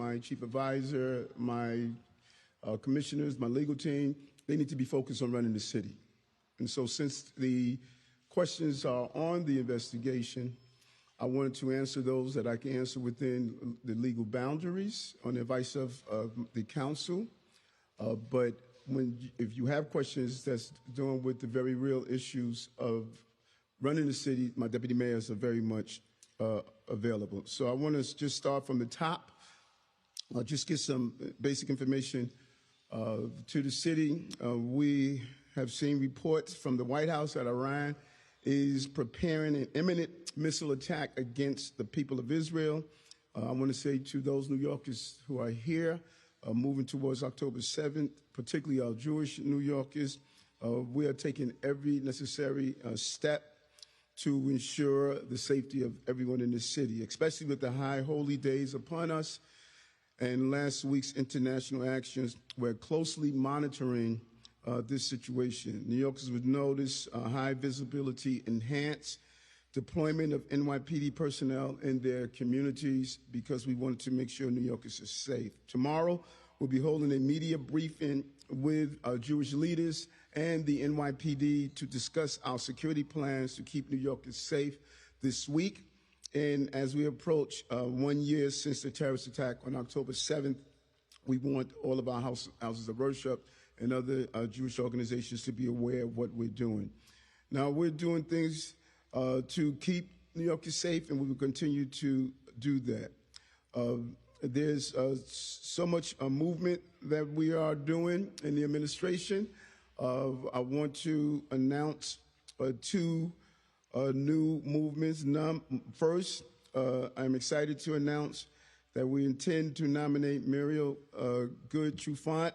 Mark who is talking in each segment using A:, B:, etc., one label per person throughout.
A: my chief advisor, my commissioners, my legal team, they need to be focused on running the city. And so since the questions are on the investigation, I wanted to answer those that I can answer within the legal boundaries on the advice of the counsel. But if you have questions that's dealing with the very real issues of running the city, my deputy mayors are very much available. So I want to just start from the top. I'll just get some basic information to the city. We have seen reports from the White House that Iran is preparing an imminent missile attack against the people of Israel. I want to say to those New Yorkers who are here, moving towards October 7th, particularly our Jewish New Yorkers, we are taking every necessary step to ensure the safety of everyone in the city, especially with the high holy days upon us and last week's international actions. We're closely monitoring this situation. New Yorkers would notice high visibility, enhanced deployment of NYPD personnel in their communities because we wanted to make sure New Yorkers are safe. Tomorrow, we'll be holding a media briefing with Jewish leaders and the NYPD to discuss our security plans to keep New Yorkers safe this week. And as we approach 1 year since the terrorist attack on October 7th, we want all of our houses of worship and other Jewish organizations to be aware of what we're doing. Now, we're doing things to keep New Yorkers safe, and we will continue to do that. There's so much movement that we are doing in the administration. I want to announce two new movements. First, I'm excited to announce that we intend to nominate Muriel Good-Trufant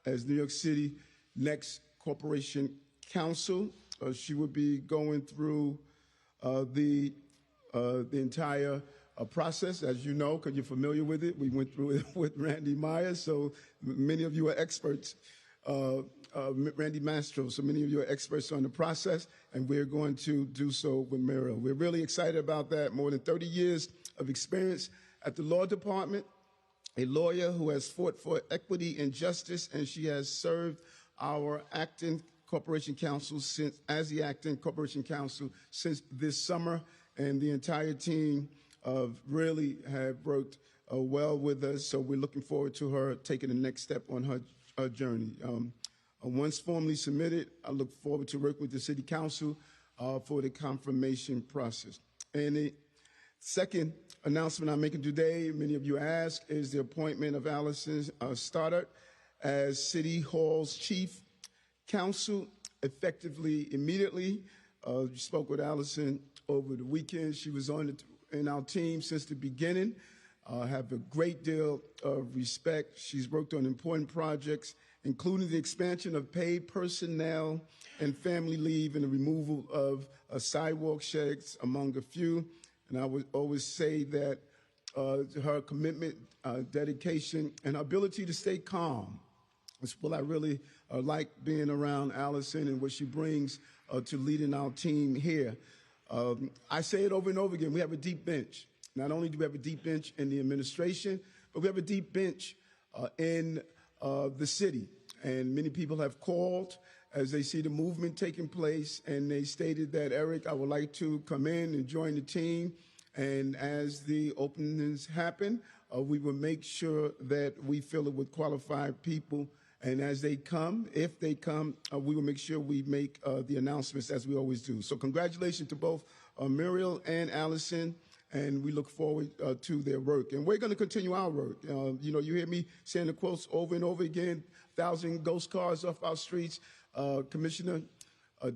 A: as New York City next corporation counsel. She will be going through the entire process, as you know, because you're familiar with it. We went through it with Randy Myers, so many of you are experts. Randy Mastro, so many of you are experts on the process, and we're going to do so with Muriel. We're really excited about that. More than 30 years of experience at the law department, a lawyer who has fought for equity and justice, and she has served our acting corporation counsel as the acting corporation counsel since this summer, and the entire team really have worked well with us. So we're looking forward to her taking the next step on her journey. Once formally submitted, I look forward to working with the City Council for the confirmation process. And the second announcement I'm making today, many of you asked, is the appointment of Allison Stoddard as City Hall's chief counsel, effectively immediately. You spoke with Allison over the weekend. She was in our team since the beginning. Have a great deal of respect. She's worked on important projects, including the expansion of paid personnel and family leave and the removal of sidewalk sheds, among a few. And I would always say that her commitment, dedication, and ability to stay calm is what I really like being around Allison and what she brings to leading our team here. I say it over and over again, we have a deep bench. Not only do we have a deep bench in the administration, but we have a deep bench in the city. And many people have called as they see the movement taking place, and they stated that, Eric, I would like to come in and join the team. And as the openings happen, we will make sure that we fill it with qualified people. And as they come, if they come, we will make sure we make the announcements as we always do. So congratulations to both Muriel and Allison, and we look forward to their work. And we're going to continue our work. You know, you hear me saying the quotes over and over again, 1,000 ghost cars off our streets. Commissioner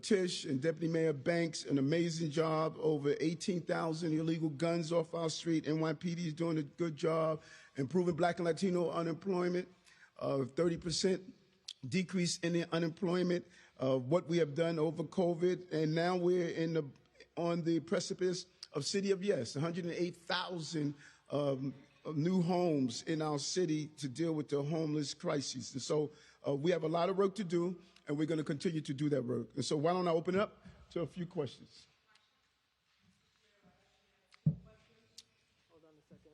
A: Tisch and Deputy Mayor Banks, an amazing job. Over 18,000 illegal guns off our street. NYPD is doing a good job improving Black and Latino unemployment. 30% decrease in the unemployment. What we have done over COVID, and now we're on the precipice of City of Yes, 108,000 new homes in our city to deal with the homeless crisis. And so we have a lot of work to do, and we're going to continue to do that work. And so why don't I open it up to a few questions?
B: Hold on a second.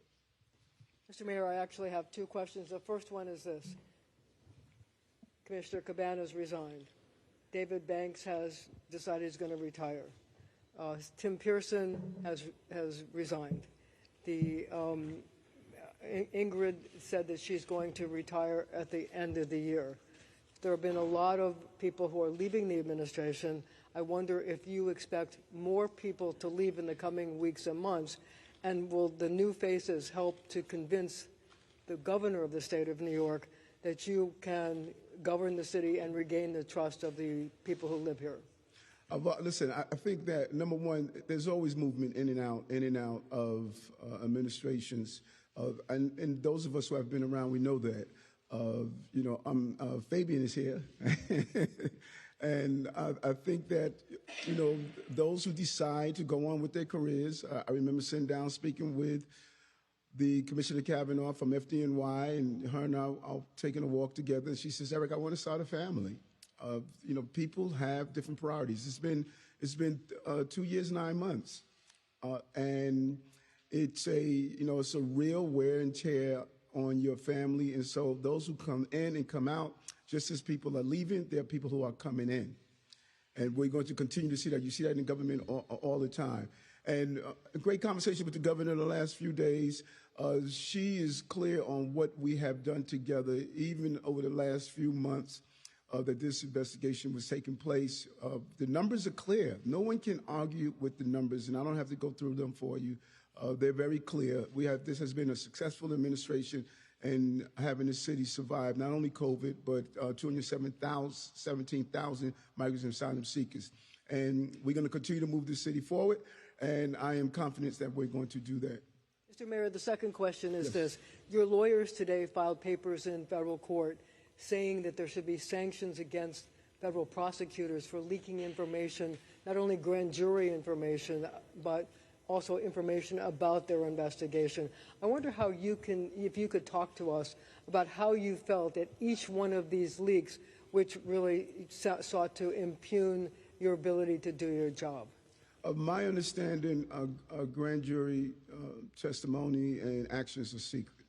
B: Mr. Mayor, I actually have two questions. The first one is this. Commissioner Cabanas resigned. David Banks has decided he's going to retire. Tim Pearson has resigned. Ingrid said that she's going to retire at the end of the year. There have been a lot of people who are leaving the administration. I wonder if you expect more people to leave in the coming weeks and months, and will the new faces help to convince the governor of the state of New York that you can govern the city and regain the trust of the people who live here?
A: Listen, I think that, number one, there's always movement in and out of administrations. And those of us who have been around, we know that. Fabian is here. And I think that, those who decide to go on with their careers, I remember sitting down speaking with the Commissioner Kavanaugh from FDNY, and her and I are taking a walk together. And she says, Eric, I want to start a family. People have different priorities. It's been 2 years, 9 months. And it's a real wear and tear on your family. And so those who come in and come out, just as people are leaving, there are people who are coming in. And we're going to continue to see that. You see that in government all the time. And a great conversation with the governor in the last few days. She is clear on what we have done together, even over the last few months that this investigation was taking place. The numbers are clear. No one can argue with the numbers, and I don't have to go through them for you. They're very clear. This has been a successful administration in having the city survive not only COVID, but 217,000 migrants and asylum seekers. And we're going to continue to move the city forward, and I am confident that we're going to do that.
B: Mr. Mayor, the second question is this. Your lawyers today filed papers in federal court saying that there should be sanctions against federal prosecutors for leaking information, not only grand jury information, but also information about their investigation. I wonder how if you could talk to us about how you felt at each one of these leaks, which really sought to impugn your ability to do your job.
A: My understanding, a grand jury testimony and actions are secret.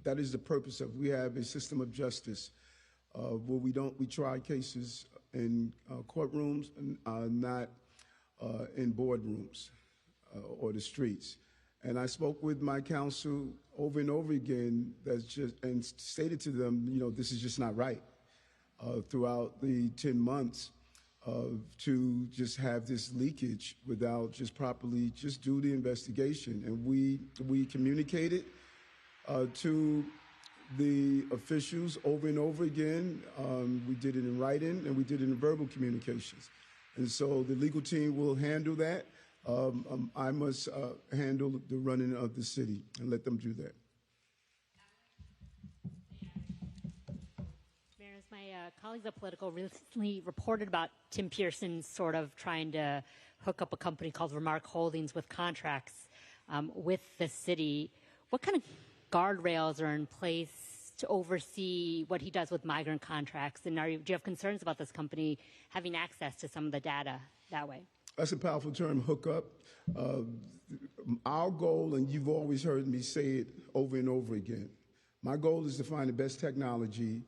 A: That is the purpose of. We have a system of justice where we try cases in courtrooms, not in boardrooms or the streets. And I spoke with my counsel over and over again, and stated to them, this is just not right. Throughout the 10 months to just have this leakage without just properly just do the investigation. And we communicated to the officials over and over again. We did it in writing and we did it in verbal communications. And so the legal team will handle that. I must handle the running of the city and let them do that.
C: Mayor, as my colleagues at Politico recently reported about Tim Pearson sort of trying to hook up a company called Remark Holdings with contracts with the city, what kind of guardrails are in place to oversee what he does with migrant contracts? And do you have concerns about this company having access to some of the data that way?
A: That's a powerful term, hook up. Our goal, and you've always heard me say it over and over again, my goal is to find the best technology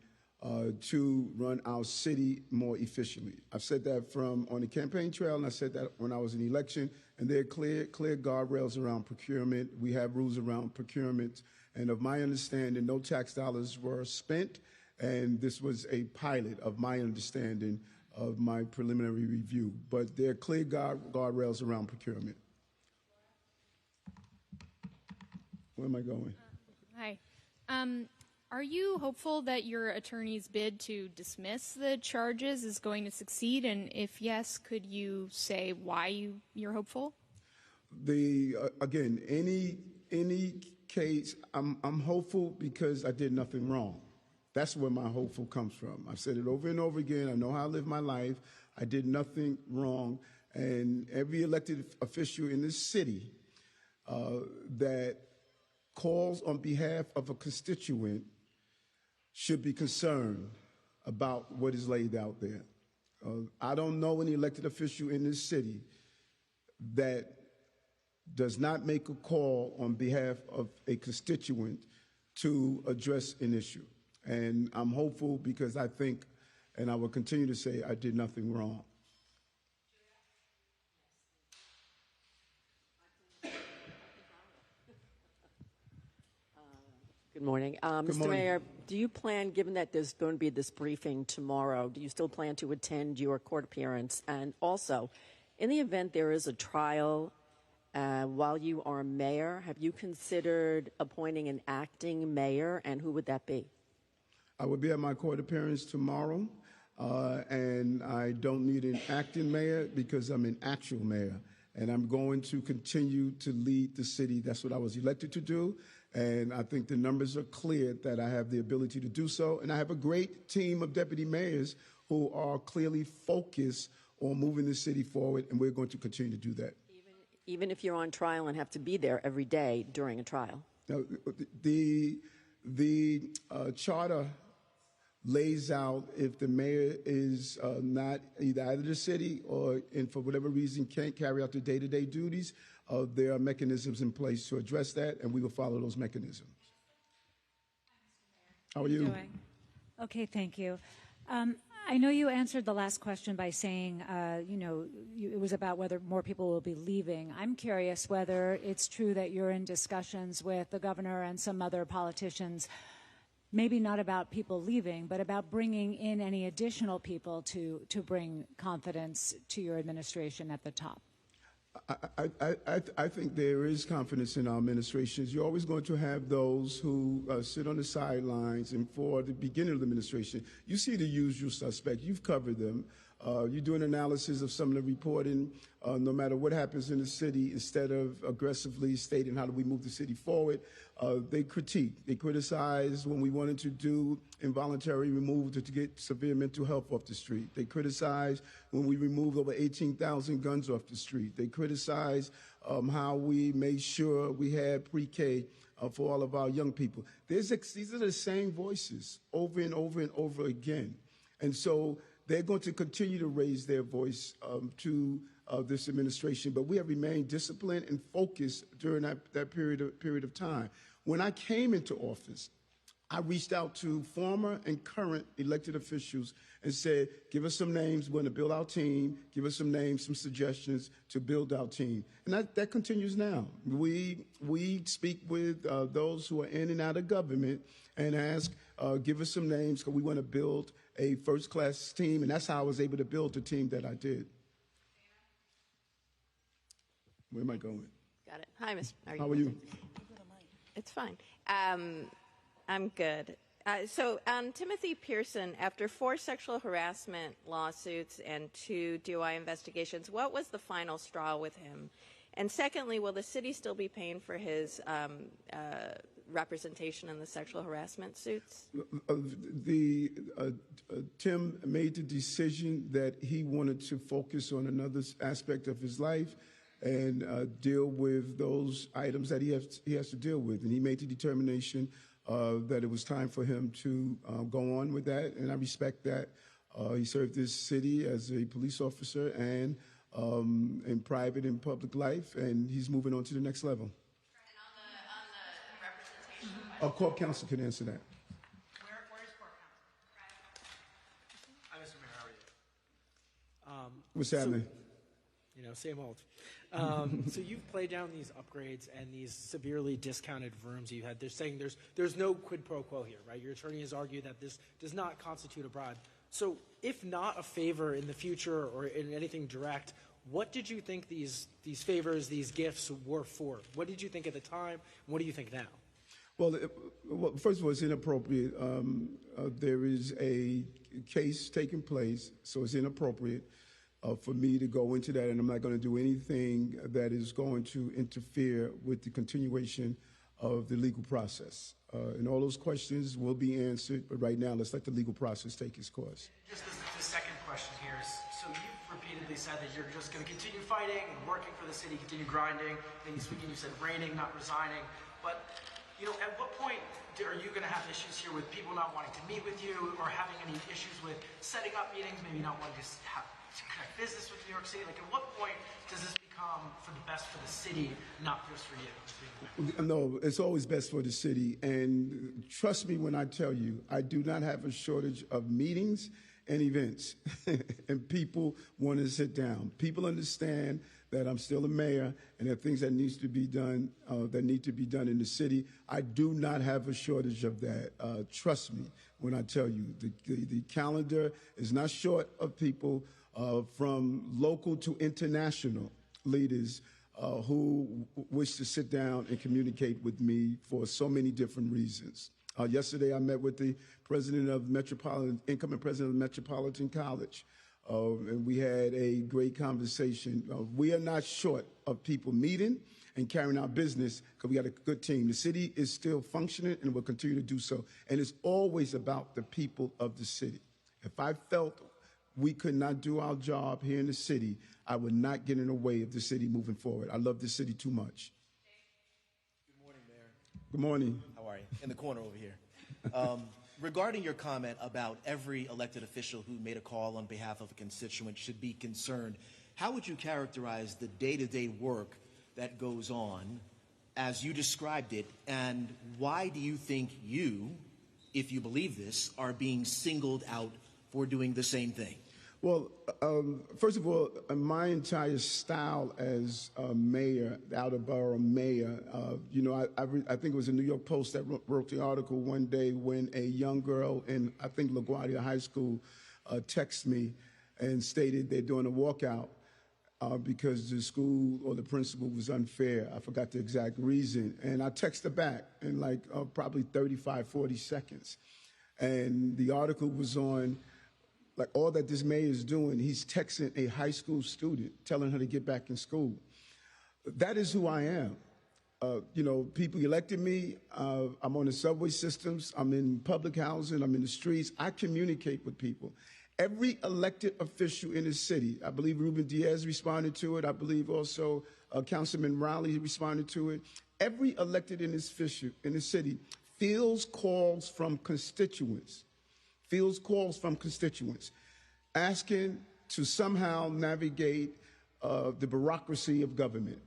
A: to run our city more efficiently. I've said that on the campaign trail, and I said that when I was in the election, and there are clear guardrails around procurement. We have rules around procurement, and of my understanding, no tax dollars were spent, and this was a pilot of my understanding of my preliminary review. But there are clear guardrails around procurement. Where am I going?
D: Hi. Are you hopeful that your attorney's bid to dismiss the charges is going to succeed? And if yes, could you say why you're hopeful?
A: Again, any case, I'm hopeful because I did nothing wrong. That's where my hopeful comes from. I've said it over and over again. I know how I live my life. I did nothing wrong. And every elected official in this city that calls on behalf of a constituent should be concerned about what is laid out there. I don't know any elected official in this city that does not make a call on behalf of a constituent to address an issue. And I'm hopeful because I think, and I will continue to say, I did nothing wrong.
E: Good morning. Mr.
A: morning.
E: Mayor, do you plan, given that there's going to be this briefing tomorrow, do you still plan to attend your court appearance? And also, in the event there is a trial while you are mayor, have you considered appointing an acting mayor, and who would that be?
A: I will be at my court appearance tomorrow, and I don't need an acting mayor because I'm an actual mayor, and I'm going to continue to lead the city. That's what I was elected to do, and I think the numbers are clear that I have the ability to do so, and I have a great team of deputy mayors who are clearly focused on moving the city forward, and we're going to continue to do that.
E: Even if you're on trial and have to be there every day during a trial?
A: Now, the charter lays out if the mayor is not either out of the city or, and for whatever reason, can't carry out the day-to-day duties, there are mechanisms in place to address that, and we will follow those mechanisms. How are you?
F: Okay, thank you. I know you answered the last question by saying, it was about whether more people will be leaving. I'm curious whether it's true that you're in discussions with the governor and some other politicians, maybe not about people leaving, but about bringing in any additional people to bring confidence to your administration at the top.
A: I think there is confidence in our administrations. You're always going to have those who sit on the sidelines, and for the beginning of the administration, you see the usual suspects. You've covered them. You do an analysis of some of the reporting, no matter what happens in the city, instead of aggressively stating how do we move the city forward, they critique. They criticize when we wanted to do involuntary removal to get severe mental health off the street. They criticize when we removed over 18,000 guns off the street. They criticize how we made sure we had pre-K for all of our young people. These are the same voices over and over and over again. And so they're going to continue to raise their voice to this administration, but we have remained disciplined and focused during that period of time. When I came into office, I reached out to former and current elected officials and said, give us some names, we're going to build our team, give us some names, some suggestions to build our team. And that continues now. We speak with those who are in and out of government and ask, give us some names, because we want to build a first-class team, and that's how I was able to build the team that I did. Where am I going?
G: Got it. Hi, Mr.
A: How are you?
G: It's fine. I'm good. So Timothy Pearson, after 4 sexual harassment lawsuits and 2 DUI investigations, what was the final straw with him? And secondly, will the city still be paying for his representation in the sexual harassment suits?
A: Tim made the decision that he wanted to focus on another aspect of his life and deal with those items that he has to deal with. And he made the determination that it was time for him to go on with that, and I respect that. He served this city as a police officer and in private and public life, and he's moving on to the next level.
G: And on the representation?
A: Court counsel can answer that.
H: Where is court counsel? Hi, Mr. Mayor, how are you?
A: What's happening?
H: Same old. So you've played down these upgrades and these severely discounted rooms you had. They're saying there's no quid pro quo here, right? Your attorney has argued that this does not constitute a bribe. So if not a favor in the future or in anything direct, what did you think these favors, these gifts were for? What did you think at the time? What do you think now?
A: Well, first of all, it's inappropriate. There is a case taking place, so it's inappropriate for me to go into that, and I'm not going to do anything that is going to interfere with the continuation of the legal process. And all those questions will be answered, but right now, let's let the legal process take its course.
H: Just the second question here is, so you've repeatedly said that you're just going to continue fighting and working for the city, continue grinding, and speaking, you said reigning, not resigning, but at what point are you going to have issues here with people not wanting to meet with you or having any issues with setting up meetings, maybe not wanting to conduct business with New York City? Like, at what point does this become for the best for the city, not just for you?
A: No, it's always best for the city. And trust me when I tell you, I do not have a shortage of meetings and events. And people want to sit down. People understand that I'm still a mayor and there are things that need to be done in the city. I do not have a shortage of that. Trust me when I tell you, the calendar is not short of people from local to international leaders who wish to sit down and communicate with me for so many different reasons. Yesterday, I met with the incoming president of Metropolitan College, and we had a great conversation. We are not short of people meeting and carrying out business because we got a good team. The city is still functioning and will continue to do so. And it's always about the people of the city. If I felt we could not do our job here in the city, I would not get in the way of the city moving forward. I love the city too much.
I: Good morning, Mayor.
A: Good morning.
I: How are you? In the corner over here. Regarding your comment about every elected official who made a call on behalf of a constituent should be concerned, how would you characterize the day-to-day work that goes on as you described it, and why do you think you, if you believe this, are being singled out for doing the same thing?
A: Well, first of all, my entire style as mayor, out-of-borough mayor, I think it was the New York Post that wrote the article one day when a young girl in, I think, LaGuardia High School texted me and stated they're doing a walkout because the school or the principal was unfair. I forgot the exact reason. And I texted her back in like probably 35, 40 seconds. And the article was on like all that this mayor is doing. He's texting a high school student, telling her to get back in school. That is who I am. People elected me. I'm on the subway systems. I'm in public housing. I'm in the streets. I communicate with people. Every elected official in the city, I believe Ruben Diaz responded to it. I believe also Councilman Rowley responded to it. Every elected in this city fields calls from constituents. Asking to somehow navigate the bureaucracy of government.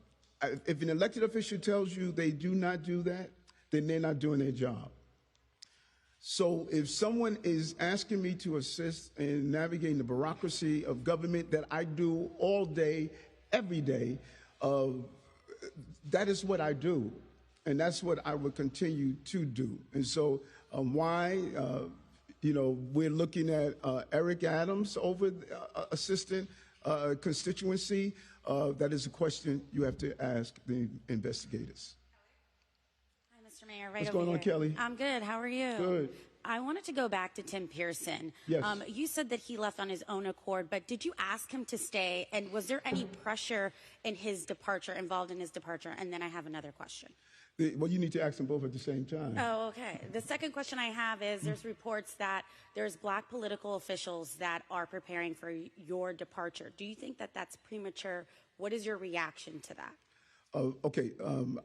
A: If an elected official tells you they do not do that, then they're not doing their job. So if someone is asking me to assist in navigating the bureaucracy of government that I do all day, every day, that is what I do. And that's what I will continue to do. And so we're looking at Eric Adams over assistant constituency. That is a question you have to ask the investigators.
J: Hi, Mr. Mayor.
A: What's going on, Kelly?
J: I'm good. How are you?
A: Good.
J: I wanted to go back to Tim Pearson.
A: Yes.
J: You said that he left on his own accord, but did you ask him to stay? And was there any pressure involved in his departure? And then I have another question.
A: Well, you need to ask them both at the same time.
J: Oh, okay. The second question I have is there's reports that there's black political officials that are preparing for your departure. Do you think that that's premature? What is your reaction to that?
A: Okay,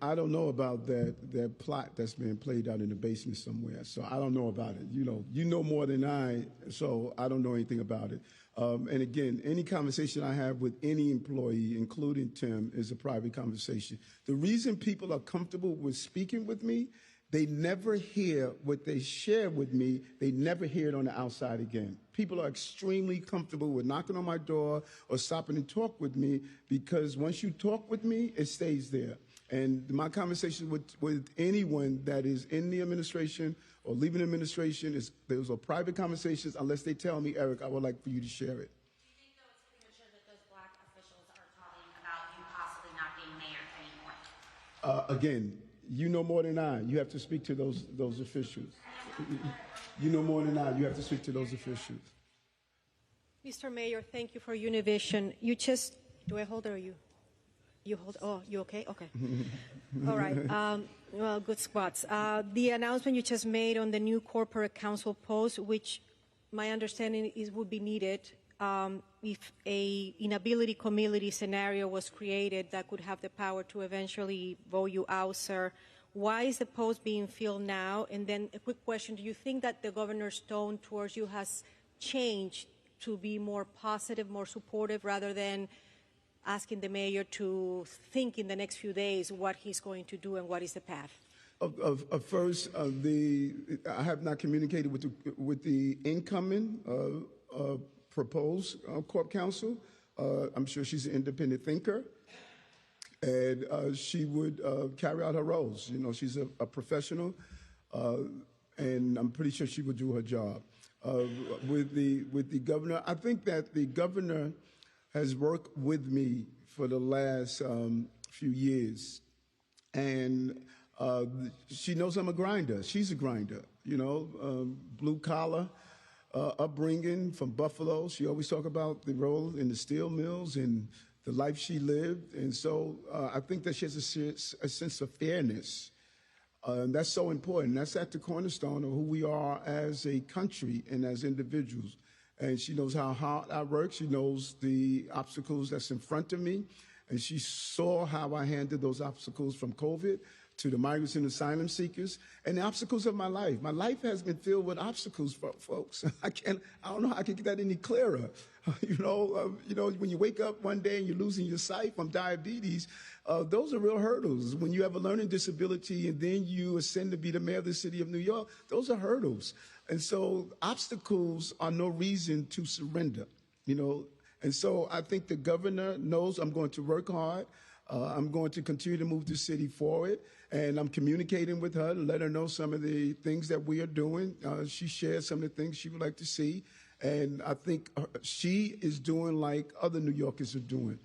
A: I don't know about that plot that's being played out in the basement somewhere, so I don't know about it. You know more than I, so I don't know anything about it. And again, any conversation I have with any employee, including Tim, is a private conversation. The reason people are comfortable with speaking with me, they never hear what they share with me. They never hear it on the outside again. People are extremely comfortable with knocking on my door or stopping and talk with me because once you talk with me, it stays there. And my conversation with anyone that is in the administration or leaving the administration, those are private conversations unless they tell me, Eric, I would like for you to share it.
J: Do you think, though, it's premature that those black officials are talking about you possibly not being mayor anymore?
A: Again, you know more than I. You have to speak to those officials. You know more than I. You have to speak to those officials.
K: Mr. Mayor, thank you for Univision. Do I hold or you? You hold? Oh, you okay? Okay. All right. Well, good spots. The announcement you just made on the new corporate counsel post, which my understanding is would be needed if a inability committee scenario was created that could have the power to eventually vote you out, sir. Why is the post being filled now? And then a quick question, do you think that the governor's tone towards you has changed to be more positive, more supportive, rather than asking the mayor to think in the next few days what he's going to do and what is the path?
A: First, I have not communicated with the incoming proposed corp counsel. I'm sure she's an independent thinker, and she would carry out her roles. You know, she's a professional, and I'm pretty sure she would do her job. With the governor, I think that the governor has worked with me for the last few years, and she knows I'm a grinder. She's a grinder, you know, blue collar upbringing from Buffalo. She always talk about the role in the steel mills and the life she lived. And so I think that she has a sense of fairness. And that's so important. That's at the cornerstone of who we are as a country and as individuals. And she knows how hard I work. She knows the obstacles that's in front of me. And she saw how I handled those obstacles from COVID to the migrants and asylum seekers, and the obstacles of my life. My life has been filled with obstacles, folks. I don't know how I can get that any clearer. You know, when you wake up one day and you're losing your sight from diabetes, those are real hurdles. When you have a learning disability and then you ascend to be the mayor of the city of New York, those are hurdles. And so obstacles are no reason to surrender, you know. And so I think the governor knows I'm going to work hard. I'm going to continue to move the city forward, and I'm communicating with her to let her know some of the things that we are doing. She shared some of the things she would like to see, and I think she is doing like other New Yorkers are doing.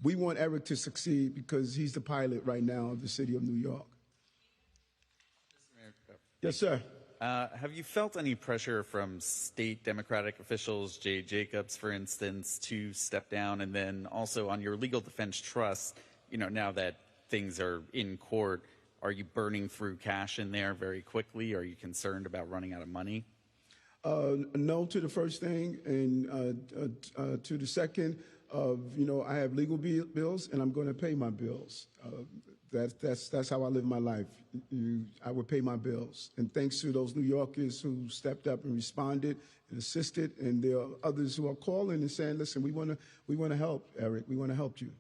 A: We want Eric to succeed because he's the pilot right now of the city of New York. Yes, sir.
L: Have you felt any pressure from state Democratic officials, Jay Jacobs, for instance, to step down? And then also on your legal defense trust, you know, now that things are in court, are you burning through cash in there very quickly? Are you concerned about running out of money?
A: No to the first thing, and to the second, you know, I have legal bills, and I'm going to pay my bills. That's how I live my life. I would pay my bills, and thanks to those New Yorkers who stepped up and responded and assisted, and there are others who are calling and saying, "Listen, we want to help, Eric. We want to help you."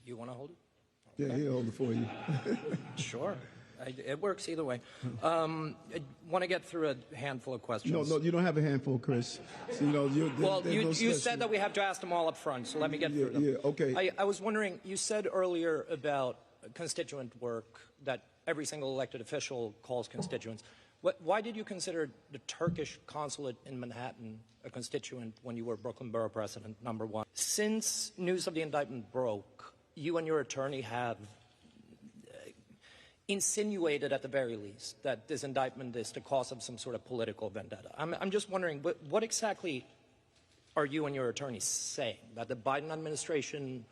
M: You want to hold it?
A: Yeah,
M: Okay.
A: he'll hold it for you.
M: Sure. It works either way. I want to get through a handful of questions.
A: No, you don't have a handful, Chris. So, you know,
M: you said that we have to ask them all up front, so let me get through them.
A: Yeah, okay.
M: I was wondering, you said earlier about constituent work that every single elected official calls constituents. Why did you consider the Turkish consulate in Manhattan a constituent when you were Brooklyn Borough President, number one? Since news of the indictment broke, you and your attorney have insinuated at the very least that this indictment is the cause of some sort of political vendetta. I'm just wondering, what exactly are you and your attorney saying? That the Biden administration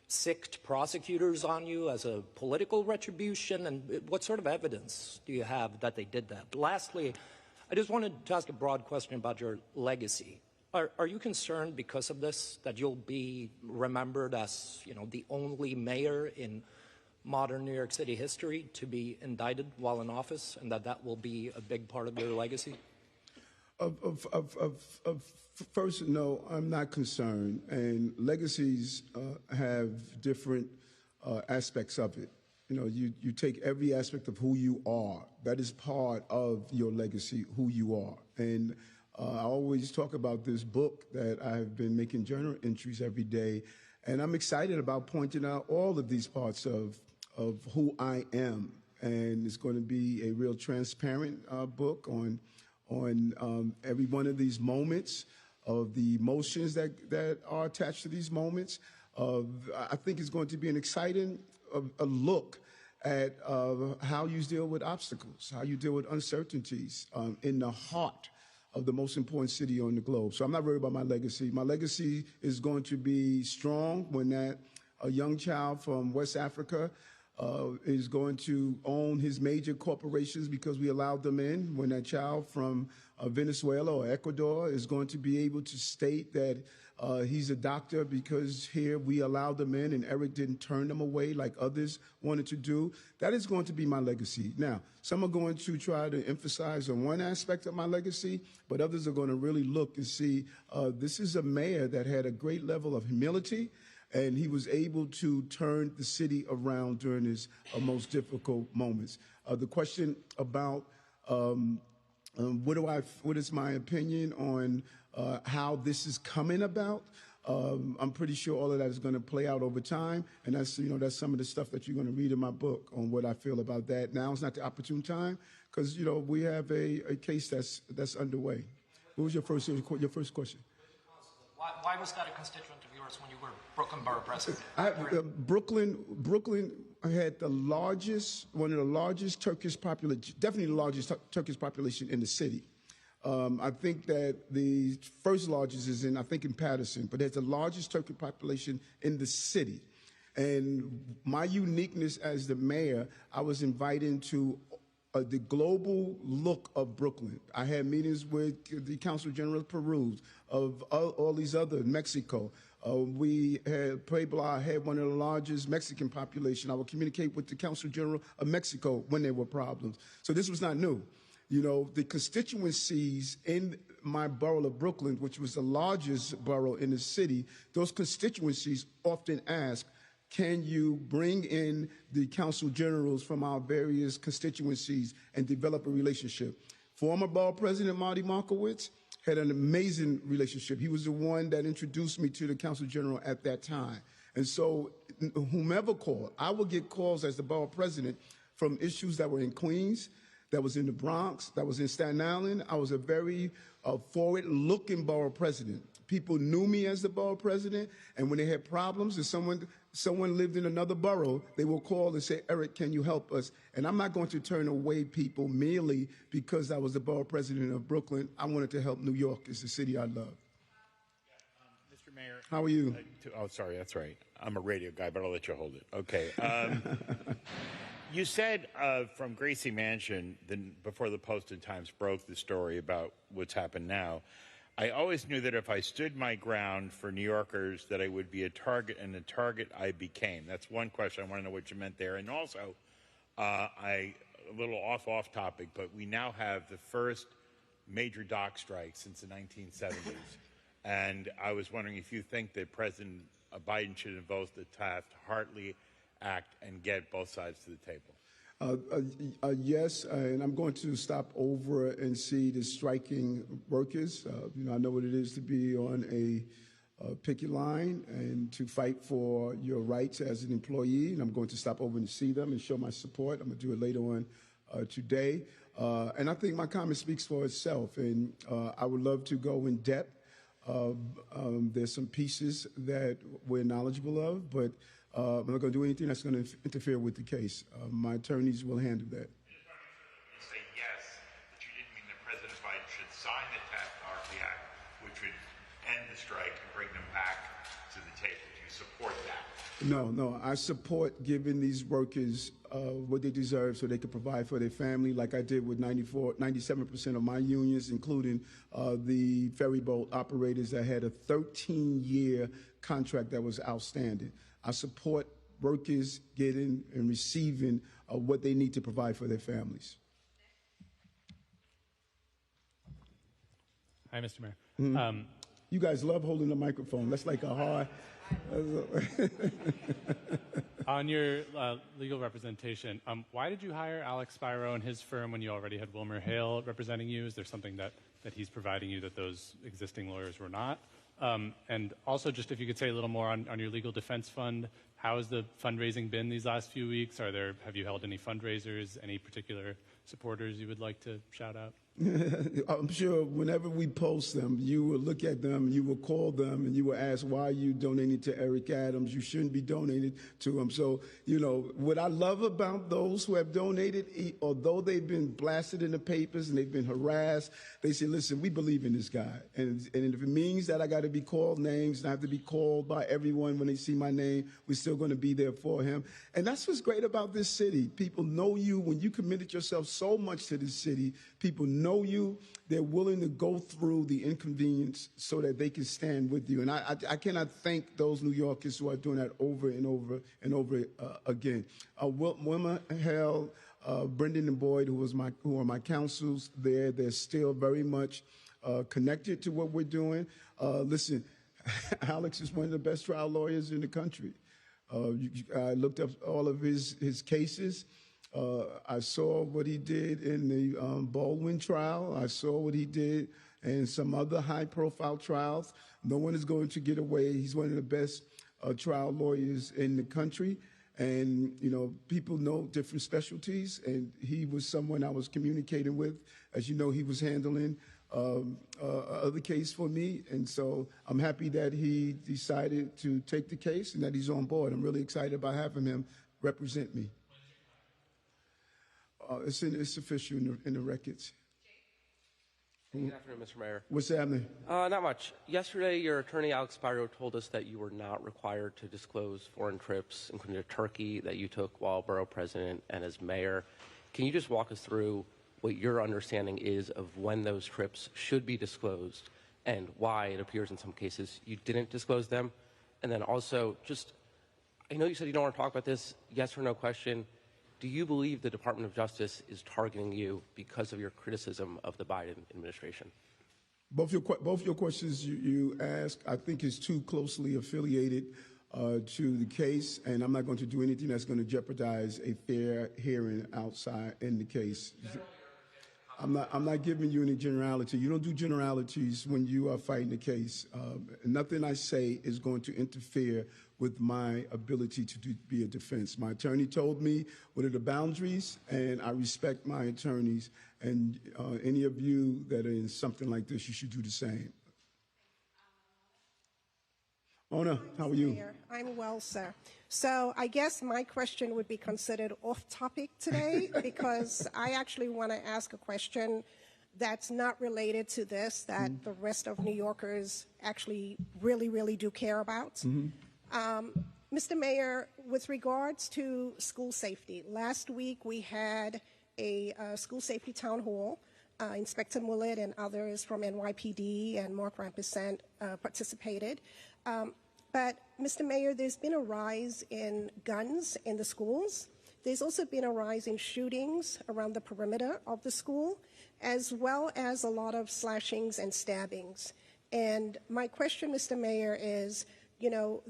M: sicked prosecutors on you as a political retribution? And what sort of evidence do you have that they did that? Lastly, I just wanted to ask a broad question about your legacy. Are you concerned because of this that you'll be remembered as, you know, the only mayor in modern New York City history to be indicted while in office, and that will be a big part of your legacy?
A: First, no, I'm not concerned. And legacies have different aspects of it. You know, you take every aspect of who you are. That is part of your legacy, who you are. And I always talk about this book that I've been making journal entries every day. And I'm excited about pointing out all of these parts of who I am. And it's going to be a real transparent book on every one of these moments, of the emotions that are attached to these moments. I think it's going to be an exciting a look at how you deal with obstacles, how you deal with uncertainties in the heart of the most important city on the globe. So I'm not worried about my legacy. My legacy is going to be strong when a young child from West Africa is going to own his major corporations because we allowed them in, when that child from Venezuela or Ecuador is going to be able to state that He's a doctor because here we allowed them in and Eric didn't turn them away like others wanted to do. That is going to be my legacy. Now, some are going to try to emphasize on one aspect of my legacy, but others are going to really look and see this is a mayor that had a great level of humility, and he was able to turn the city around during his most difficult moments. The question about what is my opinion on how this is coming about? I'm pretty sure all of that is going to play out over time, and that's some of the stuff that you're going to read in my book on what I feel about that. Now is not the opportune time because we have a case that's underway. What was your first question?
M: Why was that a constituent of yours when you were Brooklyn Borough President?
A: Brooklyn had one of the largest Turkish population, definitely the largest Turkish population in the city. I think that the first largest is in Patterson, but it's the largest Turkish population in the city. And my uniqueness as the mayor, I was invited to the global look of Brooklyn. I had meetings with the Consul General of Peru, of all these other, Mexico. We had Puebla had one of the largest Mexican population. I would communicate with the Consul General of Mexico when there were problems. So this was not new. The constituencies in my borough of Brooklyn, which was the largest borough in the city, those constituencies often ask, can you bring in the consul generals from our various constituencies and develop a relationship? Former borough president Marty Markowitz had an amazing relationship. He was the one that introduced me to the consul general at that time. And so whomever called, I would get calls as the borough president from issues that were in Queens, that was in the Bronx, that was in Staten Island. I was a very forward-looking borough president. People knew me as the borough president, and when they had problems and someone lived in another borough, they will call and say, Eric, can you help us? And I'm not going to turn away people merely because I was the borough president of Brooklyn. I wanted to help New York. It's the city I love.
N: Mr. Mayor.
A: How are you?
N: Sorry, that's right. I'm a radio guy, but I'll let you hold it. Okay. You said from Gracie Mansion, before the Posted Times broke the story about what's happened now, I always knew that if I stood my ground for New Yorkers that I would be a target, and the target I became. That's one question. I want to know what you meant there. And also, a little off topic, but we now have the first major dock strike since the 1970s. And I was wondering if you think that President Biden should invoke the Taft-Hartley Act and get both sides to the table.
A: Yes, and I'm going to stop over and see the striking workers. I know what it is to be on a picket line and to fight for your rights as an employee. And I'm going to stop over and see them and show my support. I'm going to do it later on today. And I think my comment speaks for itself. And I would love to go in depth. There's some pieces that we're knowledgeable of, but I'm not going to do anything that's going to interfere with the case. My attorneys will handle that.
N: You say yes, but you didn't mean that President Biden should sign the Taft-Hartley Act, which would end the strike and bring them back to the table. Do you support that?
A: No. I support giving these workers what they deserve so they can provide for their family, like I did with 97% of my unions, including the ferry boat operators that had a 13-year contract that was outstanding. I support workers getting and receiving what they need to provide for their families.
O: Hi, Mr. Mayor.
A: Mm-hmm. You guys love holding the microphone. That's like a hard...
O: On your legal representation, why did you hire Alex Spiro and his firm when you already had Wilmer Hale representing you? Is there something that he's providing you that those existing lawyers were not? And also, just if you could say a little more on your legal defense fund, how has the fundraising been these last few weeks? Have you held any fundraisers, any particular supporters you would like to shout out?
A: I'm sure whenever we post them, you will look at them, you will call them, and you will ask, why are you donating to Eric Adams? You shouldn't be donating to him. So, what I love about those who have donated, although they've been blasted in the papers and they've been harassed, they say, listen, we believe in this guy. And if it means that I got to be called names and I have to be called by everyone when they see my name, we're still going to be there for him. And that's what's great about this city. People know you when you committed yourself so much to this city. People know know you, they're willing to go through the inconvenience so that they can stand with you. And I cannot thank those New Yorkers who are doing that over and over and over again. Wilmer Hale, Brendan and Boyd, who are my counsels there, they're still very much connected to what we're doing. Listen, Alex is one of the best trial lawyers in the country. I looked up all of his cases. I saw what he did in the Baldwin trial. I saw what he did in some other high-profile trials. No one is going to get away. He's one of the best trial lawyers in the country. And, you know, people know different specialties, and he was someone I was communicating with. As you know, he was handling other case for me, and so I'm happy that he decided to take the case and that he's on board. I'm really excited about having him represent me. It's official in the records.
P: Good afternoon, Mr. Mayor.
A: What's happening?
P: Not much. Yesterday, your attorney, Alex Spiro, told us that you were not required to disclose foreign trips, including to Turkey, that you took while borough president and as mayor. Can you just walk us through what your understanding is of when those trips should be disclosed and why it appears in some cases you didn't disclose them? And then also, I know you said you don't want to talk about this, yes or no question. Do you believe the Department of Justice is targeting you because of your criticism of the Biden administration?
A: Both your questions you ask, I think, is too closely affiliated to the case, and I'm not going to do anything that's going to jeopardize a fair hearing outside in the case. I'm not giving you any generality. You don't do generalities when you are fighting the case. Nothing I say is going to interfere with my ability to be a defense. My attorney told me what are the boundaries, and I respect my attorneys. And any of you that are in something like this, you should do the same. Mona, how are you?
Q: Mayor, I'm well, sir. So I guess my question would be considered off topic today because I actually want to ask a question that's not related to this, that the rest of New Yorkers actually really, really do care about. Mr. Mayor, with regards to school safety, last week we had a school safety town hall. Inspector Mullett and others from NYPD and Mark Rampesant participated. But, Mr. Mayor, there's been a rise in guns in the schools. There's also been a rise in shootings around the perimeter of the school, as well as a lot of slashings and stabbings. And my question, Mr. Mayor, is, you know,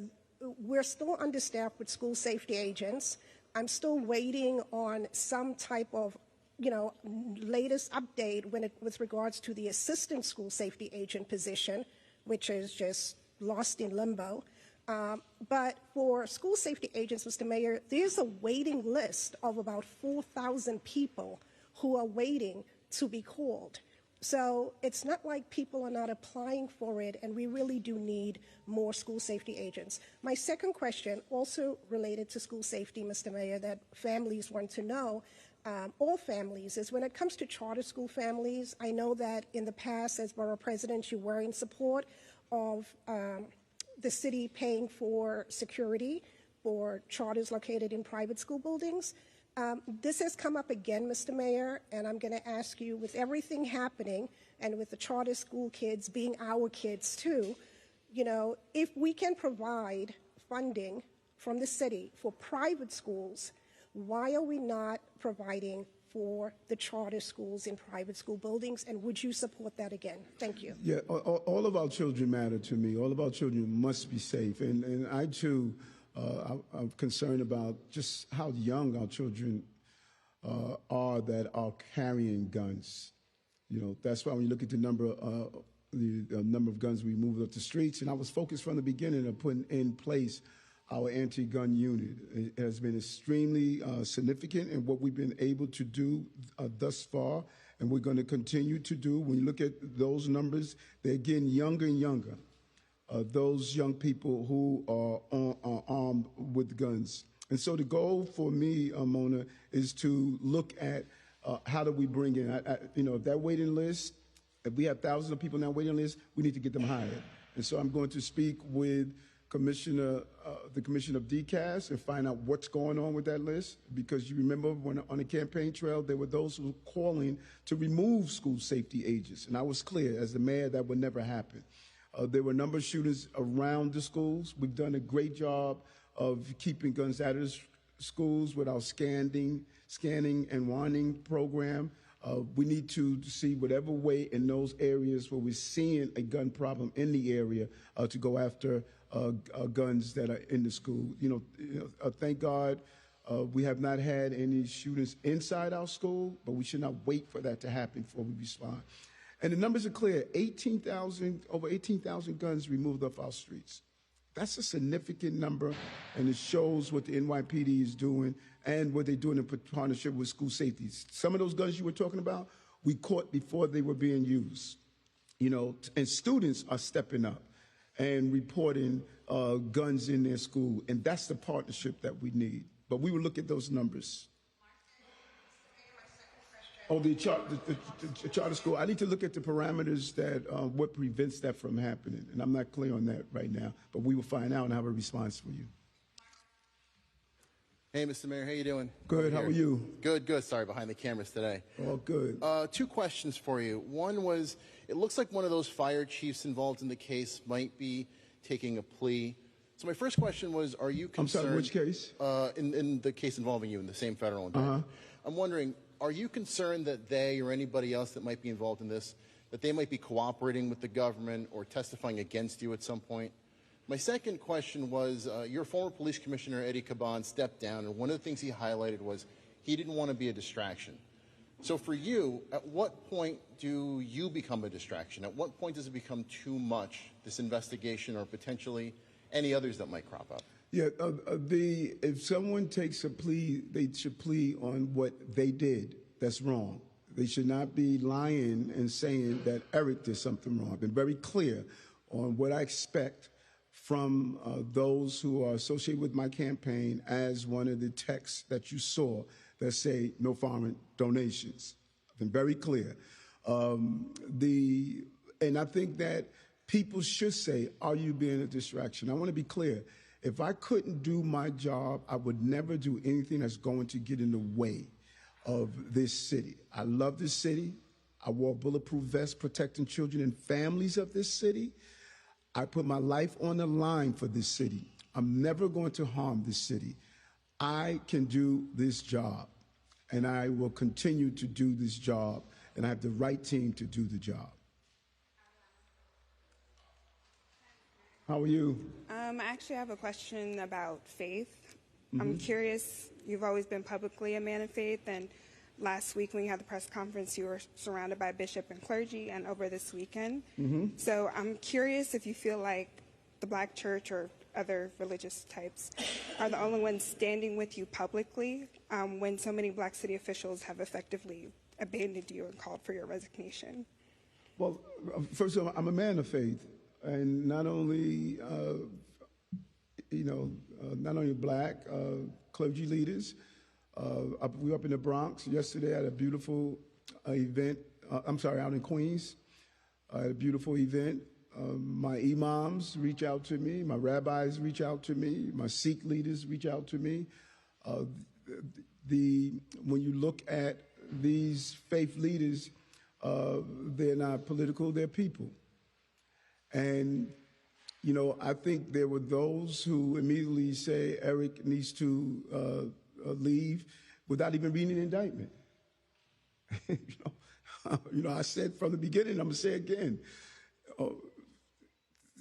Q: we're still understaffed with school safety agents. I'm still waiting on some type of, you know, latest update with regards to the assistant school safety agent position, which is just lost in limbo. But for school safety agents, Mr. Mayor, there's a waiting list of about 4,000 people who are waiting to be called. So it's not like people are not applying for it, and we really do need more school safety agents. My second question, also related to school safety, Mr. Mayor, that families want to know, all families, is when it comes to charter school families, I know that in the past, as borough president, you were in support of the city paying for security for charters located in private school buildings. This has come up again, Mr. Mayor, and I'm going to ask you, with everything happening and with the charter school kids being our kids too, you know, if we can provide funding from the city for private schools, why are we not providing for the charter schools in private school buildings, and would you support that again? Thank you.
A: Yeah, all of our children matter to me. All of our children must be safe, and I too, I'm concerned about just how young our children are that are carrying guns. You know, that's why when you look at the number of guns we moved up the streets, and I was focused from the beginning of putting in place our anti-gun unit. It has been extremely significant in what we've been able to do thus far, and we're going to continue to do. When you look at those numbers, they're getting younger and younger. Those young people who are armed with guns. And so the goal for me, Mona, is to look at how do we bring in, you know, that waiting list, if we have thousands of people on that waiting list, we need to get them hired. And so I'm going to speak with the commissioner of DCAS and find out what's going on with that list, because you remember when on the campaign trail there were those who were calling to remove school safety agents, and I was clear as the mayor that would never happen. There were a number of shooters around the schools. We've done a great job of keeping guns out of the schools with our scanning and warning program. We need to see whatever way in those areas where we're seeing a gun problem in the area to go after guns that are in the school. Thank God we have not had any shootings inside our school, but we should not wait for that to happen before we respond. And the numbers are clear: over 18,000 guns removed off our streets. That's a significant number, and it shows what the NYPD is doing and what they're doing in partnership with school safety. Some of those guns you were talking about, we caught before they were being used. And students are stepping up and reporting guns in their school, and that's the partnership that we need. But we will look at those numbers. Oh, the charter school. I need to look at the parameters that what prevents that from happening, and I'm not clear on that right now. But we will find out and have a response for you.
R: Hey, Mr. Mayor, how you doing?
A: Good. How are you?
R: Good, good. Sorry, behind the cameras today.
A: Oh, good.
R: 2 questions for you. One was, it looks like one of those fire chiefs involved in the case might be taking a plea. So my first question was, are you concerned?
A: I'm sorry, which case?
R: In the case involving you, in the same federal indictment. I'm wondering, are you concerned that they or anybody else that might be involved in this, that they might be cooperating with the government or testifying against you at some point? My second question was, your former police commissioner, Eddie Caban, stepped down, and one of the things he highlighted was he didn't want to be a distraction. So for you, at what point do you become a distraction? At what point does it become too much, this investigation, or potentially any others that might crop up?
A: Yeah, if someone takes a plea, they should plea on what they did. That's wrong. They should not be lying and saying that Eric did something wrong. I've been very clear on what I expect from those who are associated with my campaign, as one of the texts that you saw that say no foreign donations. I've been very clear. And I think that people should say, are you being a distraction? I want to be clear. If I couldn't do my job, I would never do anything that's going to get in the way of this city. I love this city. I wore bulletproof vests protecting children and families of this city. I put my life on the line for this city. I'm never going to harm this city. I can do this job, and I will continue to do this job, and I have the right team to do the job. How are you?
S: I actually have a question about faith. I'm curious, you've always been publicly a man of faith, and last week when you had the press conference, you were surrounded by bishop and clergy, and over this weekend. So I'm curious if you feel like the Black church or other religious types are the only ones standing with you publicly when so many Black city officials have effectively abandoned you and called for your resignation.
A: Well, first of all, I'm a man of faith. And not only, not only Black clergy leaders. We were up in the Bronx yesterday at a beautiful event. Out in Queens, at a beautiful event. My imams reach out to me. My rabbis reach out to me. My Sikh leaders reach out to me. When you look at these faith leaders, they're not political, they're people. And, I think there were those who immediately say Eric needs to leave without even reading the indictment. I said from the beginning, I'm going to say again,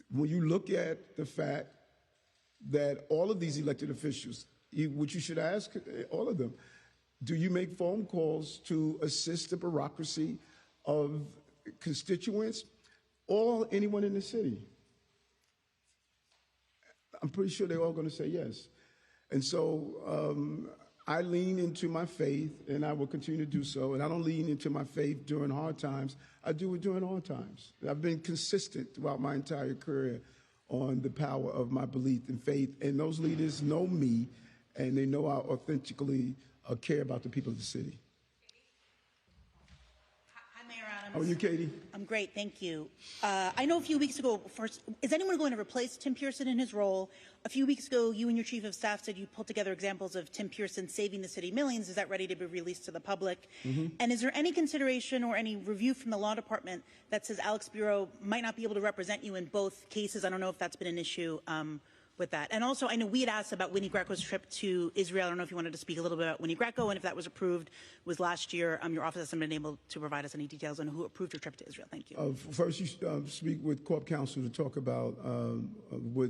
A: when you look at the fact that all of these elected officials, which you should ask all of them, do you make phone calls to assist the bureaucracy of constituents or anyone in the city? I'm pretty sure they're all going to say yes. And so I lean into my faith, and I will continue to do so. And I don't lean into my faith during hard times. I do it during hard times. I've been consistent throughout my entire career on the power of my belief and faith. And those leaders know me, and they know I authentically care about the people of the city.
T: Hi, Mayor Adams.
A: How are you, Katie?
T: I'm great, thank you. I know a few weeks ago, first, is anyone going to replace Tim Pearson in his role? A few weeks ago, you and your chief of staff said you pulled together examples of Tim Pearson saving the city millions. Is that ready to be released to the public? And is there any consideration or any review from the law department that says Alex Bureau might not be able to represent you in both cases? I don't know if that's been an issue with that. And also, I know we had asked about Winnie Greco's trip to Israel. I don't know if you wanted to speak a little bit about Winnie Greco and if that was approved. Was last year. Your office hasn't been able to provide us any details on who approved your trip to Israel. Thank you.
A: First, you speak with Corp Counsel to talk about what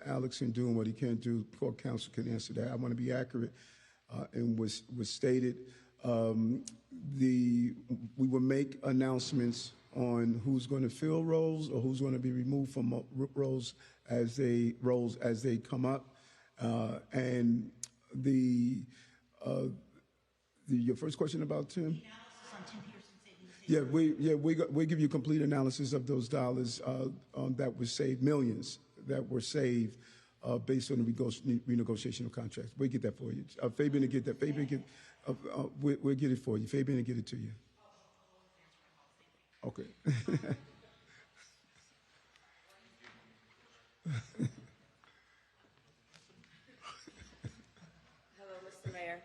A: Alex in doing what he can do. Corp Counsel can answer that. I want to be accurate in was stated. We will make announcements on who's going to fill roles or who's going to be removed from roles as they come up. And your first question about Tim? Yeah, we give you complete analysis of those dollars that were saved, millions that were saved based on the renegotiation of contracts. We'll get that for you. Fabian will get that. We'll get it for you. Fabian will get it to you. Okay.
U: Hello, Mr. Mayor.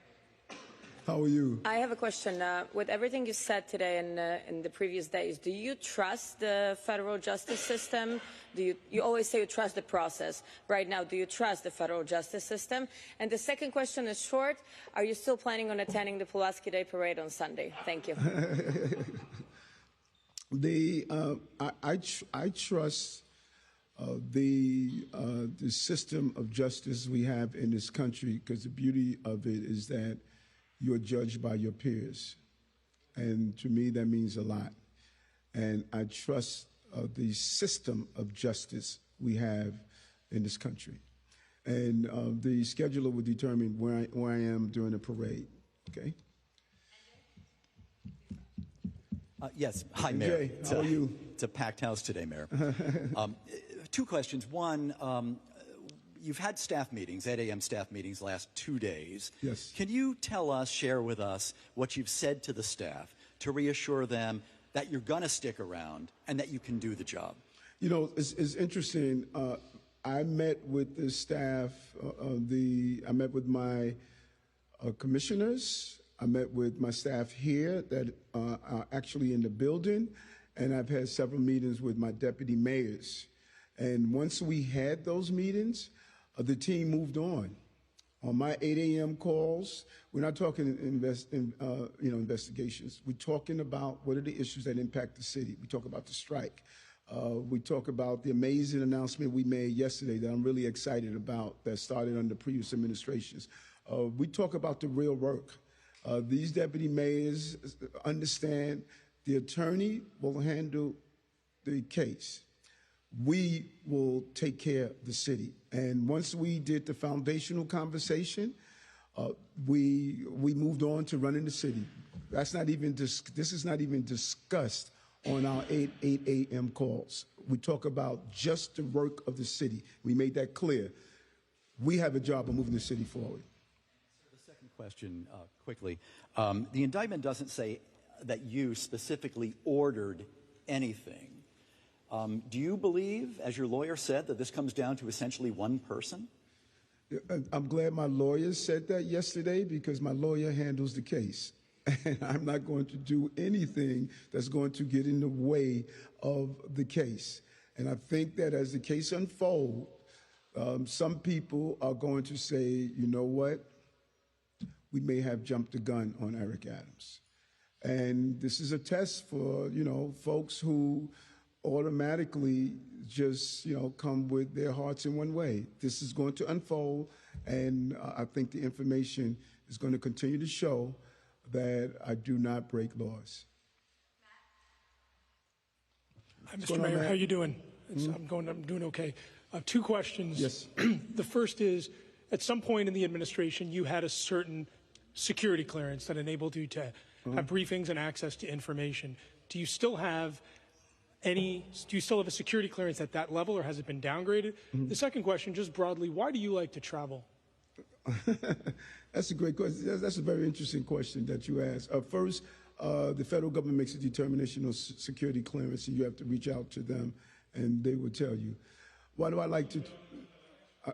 A: How are you?
U: I have a question. With everything you said today and in the previous days, do you trust the federal justice system? You always say you trust the process. Right now, do you trust the federal justice system? And the second question is short. Are you still planning on attending the Pulaski Day Parade on Sunday? Thank you.
A: I trust the system of justice we have in this country, because the beauty of it is that you're judged by your peers, and to me that means a lot. And I trust the system of justice we have in this country, and the scheduler will determine where I am during the parade. Okay.
V: Yes. Hi, Mayor.
A: Jay, how are you?
V: It's a packed house today, Mayor. Two questions. One, you've had staff meetings, 8 a.m. staff meetings, last 2 days.
A: Yes.
V: Can you share with us what you've said to the staff to reassure them that you're going to stick around and that you can do the job?
A: You know, it's interesting. I met with the staff. I met with my commissioners. I met with my staff here that are actually in the building, and I've had several meetings with my deputy mayors. And once we had those meetings, the team moved on. On my 8 a.m. calls, we're not talking investigations. We're talking about what are the issues that impact the city. We talk about the strike. We talk about the amazing announcement we made yesterday that I'm really excited about that started under previous administrations. We talk about the real work. These deputy mayors understand the attorney will handle the case. We will take care of the city. And once we did the foundational conversation, we moved on to running the city. This is not even discussed on our 8 a.m. calls. We talk about just the work of the city. We made that clear. We have a job of moving the city forward.
V: Question quickly. The indictment doesn't say that you specifically ordered anything. Do you believe, as your lawyer said, that this comes down to essentially one person?
A: I'm glad my lawyer said that yesterday, because my lawyer handles the case. And I'm not going to do anything that's going to get in the way of the case. And I think that as the case unfolds, some people are going to say, you know what? We may have jumped the gun on Eric Adams. And this is a test for, folks who automatically just, come with their hearts in one way. This is going to unfold, and I think the information is going to continue to show that I do not break laws.
W: Hi, Mr. Mayor, how you doing? I'm doing okay. Two questions.
A: Yes.
W: The first is, at some point in the administration, you had a certain security clearance that enabled you to have briefings and access to information. Do you still have a security clearance at that level, or has it been downgraded? The second question, just broadly, why do you like to travel?
A: That's a great question. That's a very interesting question that you asked. First, the federal government makes a determination on security clearance, and you have to reach out to them, and they will tell you. Why do I like to?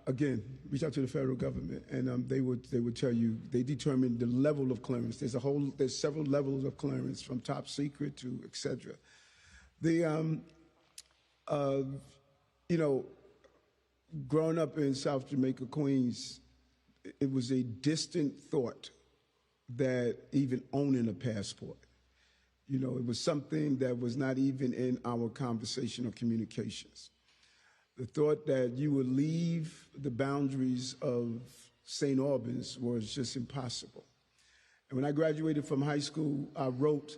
A: Again, reach out to the federal government, and they would tell you. They determine the level of clearance. There's several levels of clearance, from top secret to et cetera. Growing up in South Jamaica, Queens, it was a distant thought that even owning a passport. It was something that was not even in our conversation or communications. The thought that you would leave the boundaries of St. Albans was just impossible. And when I graduated from high school, I wrote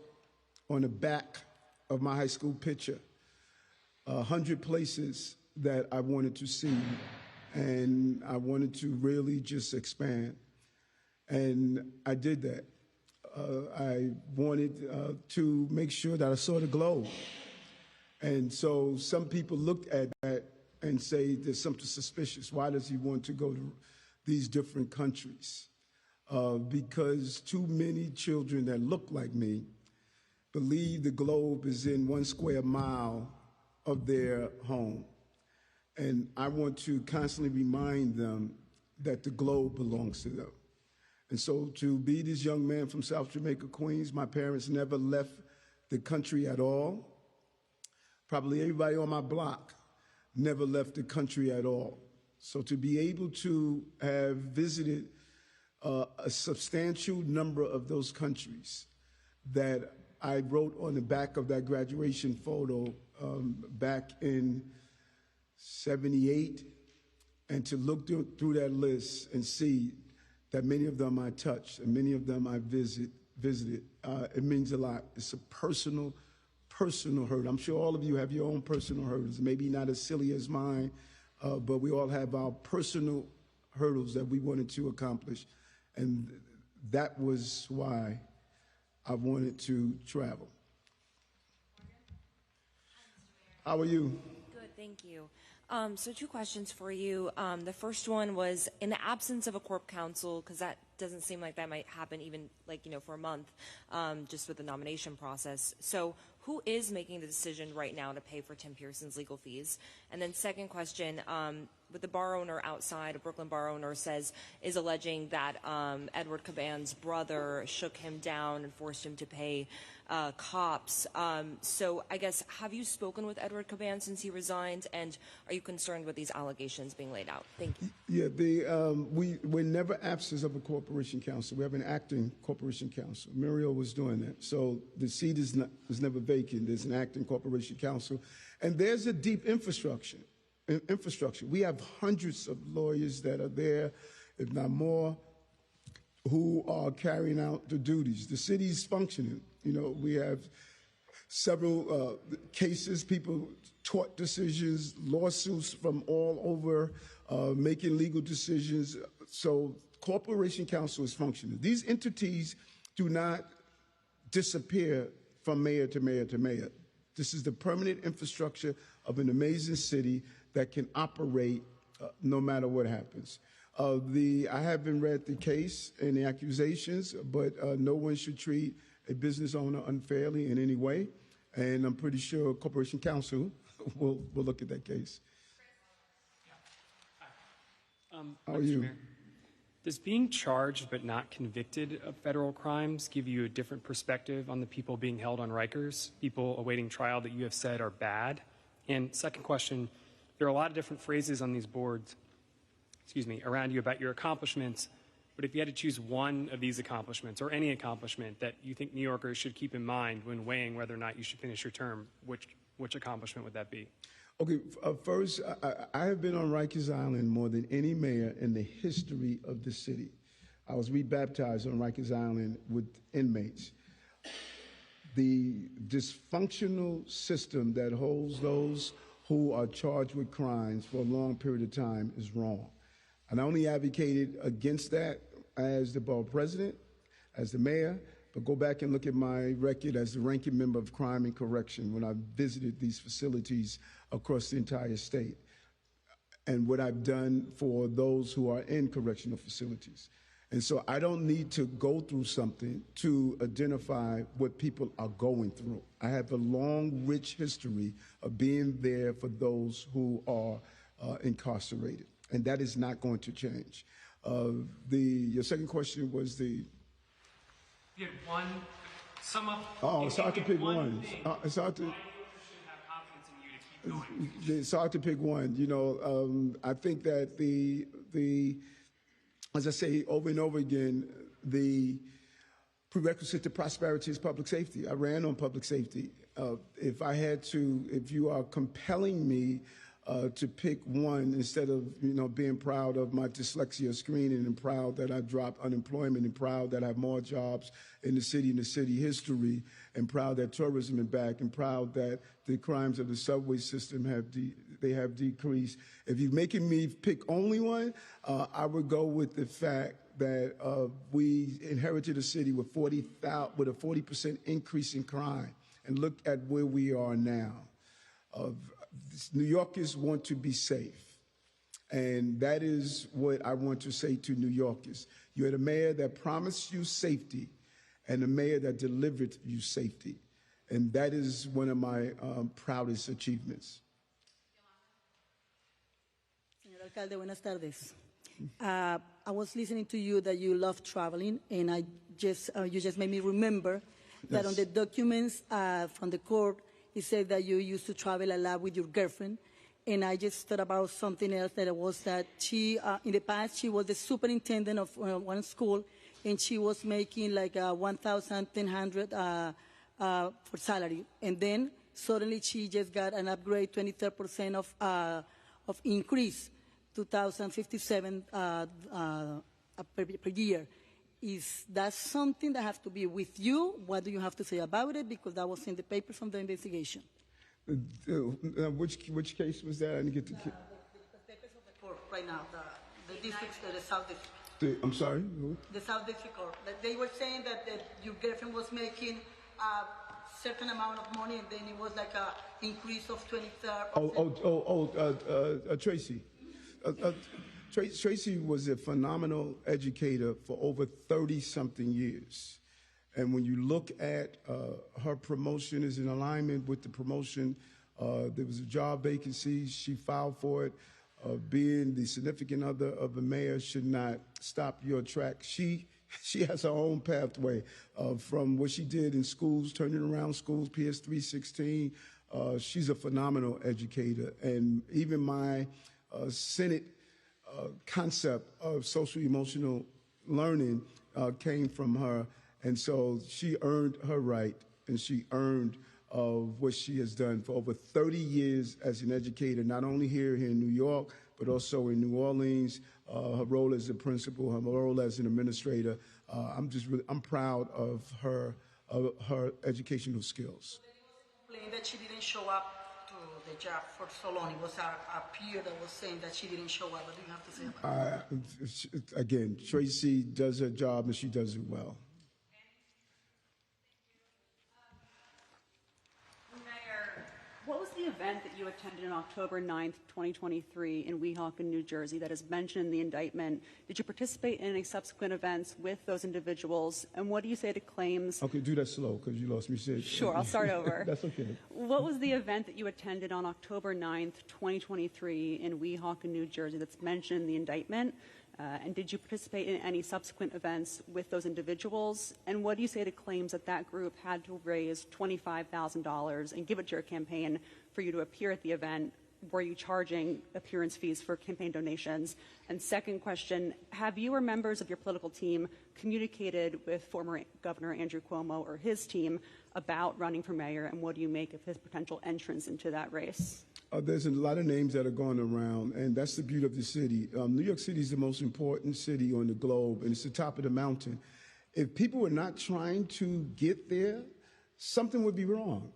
A: on the back of my high school picture 100 places that I wanted to see, and I wanted to really just expand. And I did that. I wanted to make sure that I saw the globe. And so some people looked at that and say there's something suspicious. Why does he want to go to these different countries? Because too many children that look like me believe the globe is in 1 square mile of their home. And I want to constantly remind them that the globe belongs to them. And so to be this young man from South Jamaica, Queens, my parents never left the country at all. Probably everybody on my block never left the country at all. So to be able to have visited a substantial number of those countries that I wrote on the back of that graduation photo back in '78, and to look through that list and see that many of them I touched and many of them I visited, it means a lot. It's a personal hurt. I'm sure all of you have your own personal hurdles, maybe not as silly as mine, but we all have our personal hurdles that we wanted to accomplish. And that was why I wanted to travel. How are you?
B: Good, thank you. So 2 questions for you. The first one was, in the absence of a corp counsel, because that doesn't seem like that might happen even for a month, just with the nomination process. So who is making the decision right now to pay for Tim Pearson's legal fees? And then second question, with the bar owner outside, a Brooklyn bar owner is alleging that Edward Caban's brother shook him down and forced him to pay cops. So I guess, have you spoken with Edward Caban since he resigned, and are you concerned with these allegations being laid out? Thank you.
A: Yeah, we're never absent of a corporation counsel. We have an acting corporation counsel. Muriel was doing that. So the seat is never vacant. There's an acting corporation counsel. And there's a deep infrastructure. We have hundreds of lawyers that are there, if not more, who are carrying out the duties. The city's functioning. We have several cases, people, tort decisions, lawsuits from all over, making legal decisions. So corporation counsel is functioning. These entities do not disappear from mayor to mayor to mayor. This is the permanent infrastructure of an amazing city that can operate no matter what happens. I haven't read the case and the accusations, but no one should treat a business owner unfairly in any way. And I'm pretty sure Corporation Counsel will look at that case. How are you?
C: Mayor, does being charged but not convicted of federal crimes give you a different perspective on the people being held on Rikers, people awaiting trial that you have said are bad? And second question, there are a lot of different phrases on these boards, around you about your accomplishments, but if you had to choose one of these accomplishments or any accomplishment that you think New Yorkers should keep in mind when weighing whether or not you should finish your term, which accomplishment would that be?
A: Okay, first, I have been on Rikers Island more than any mayor in the history of the city. I was rebaptized on Rikers Island with inmates. The dysfunctional system that holds those who are charged with crimes for a long period of time is wrong. And I only advocated against that as the borough president, as the mayor, but go back and look at my record as the ranking member of crime and correction when I visited these facilities across the entire state and what I've done for those who are in correctional facilities. And so I don't need to go through something to identify what people are going through. I have a long, rich history of being there for those who are incarcerated, and that is not going to change. Your second question was the...
C: You had one, sum up...
A: Oh, it's hard to pick one. It's hard to... It's hard to pick one. You know, I think that as I say over and over again, the prerequisite to prosperity is public safety. I ran on public safety. If you are compelling me to pick one instead of, being proud of my dyslexia screening and proud that I dropped unemployment and proud that I have more jobs in the city history and proud that tourism is back and proud that the crimes of the subway system have decreased. If you're making me pick only one, I would go with the fact that we inherited a city with a 40% increase in crime, and look at where we are now. New Yorkers want to be safe, and that is what I want to say to New Yorkers. You had a mayor that promised you safety and a mayor that delivered you safety, and that is one of my proudest achievements.
D: Señor Alcalde, buenas tardes. I was listening to you that you love traveling, and you just made me remember that on the documents from the court, it said that you used to travel a lot with your girlfriend, and I just thought about something else that was that she, in the past, she was the superintendent of one school, and she was making like $1,100 for salary, and then suddenly she just got an upgrade, 23% of increase, $2,057 per year. Is that something that has to be with you? What do you have to say about it? Because that was in the papers from the investigation.
A: Which case was that? I didn't get the papers
D: of the court right now, the district, the South District.
A: I'm sorry?
D: The South District Court. They were saying that your girlfriend was making a certain amount of money, and then it was like an increase of 23%.
A: Tracy. Tracy was a phenomenal educator for over 30-something years. And when you look at her promotion is in alignment with the promotion, there was a job vacancy, she filed for it. Being the significant other of the mayor should not stop your track. She has her own pathway from what she did in schools, turning around schools, PS 316. She's a phenomenal educator. And even my Senate concept of social emotional learning came from her, and so she earned her right, and she earned what she has done for over 30 years as an educator, not only here in New York, but also in New Orleans. Her role as a principal, her role as an administrator. I'm proud of her educational skills.
D: Complained that she didn't show up to the job for so long. It was a peer that was saying that she didn't show up. What do you have to say about
A: that? Again, Tracy does her job and she does it well.
E: Mayor, what was the event that you attended on October 9th, 2023 in Weehawken, New Jersey that is mentioned in the indictment? Did you participate in any subsequent events with those individuals? And what do you say to claims?
A: Okay, do that slow because you lost me.
E: Sure, I'll start over.
A: That's okay.
E: What was the event that you attended on October 9th, 2023 in Weehawken, New Jersey that's mentioned in the indictment? And did you participate in any subsequent events with those individuals? And what do you say to claims that that group had to raise $25,000 and give it to your campaign for you to appear at the event? Were you charging appearance fees for campaign donations? And second question, have you or members of your political team communicated with former Governor Andrew Cuomo or his team about running for mayor, and what do you make of his potential entrance into that race?
A: There's a lot of names that are going around, and that's the beauty of the city. New York City is the most important city on the globe, and it's the top of the mountain. If people were not trying to get there, something would be wrong.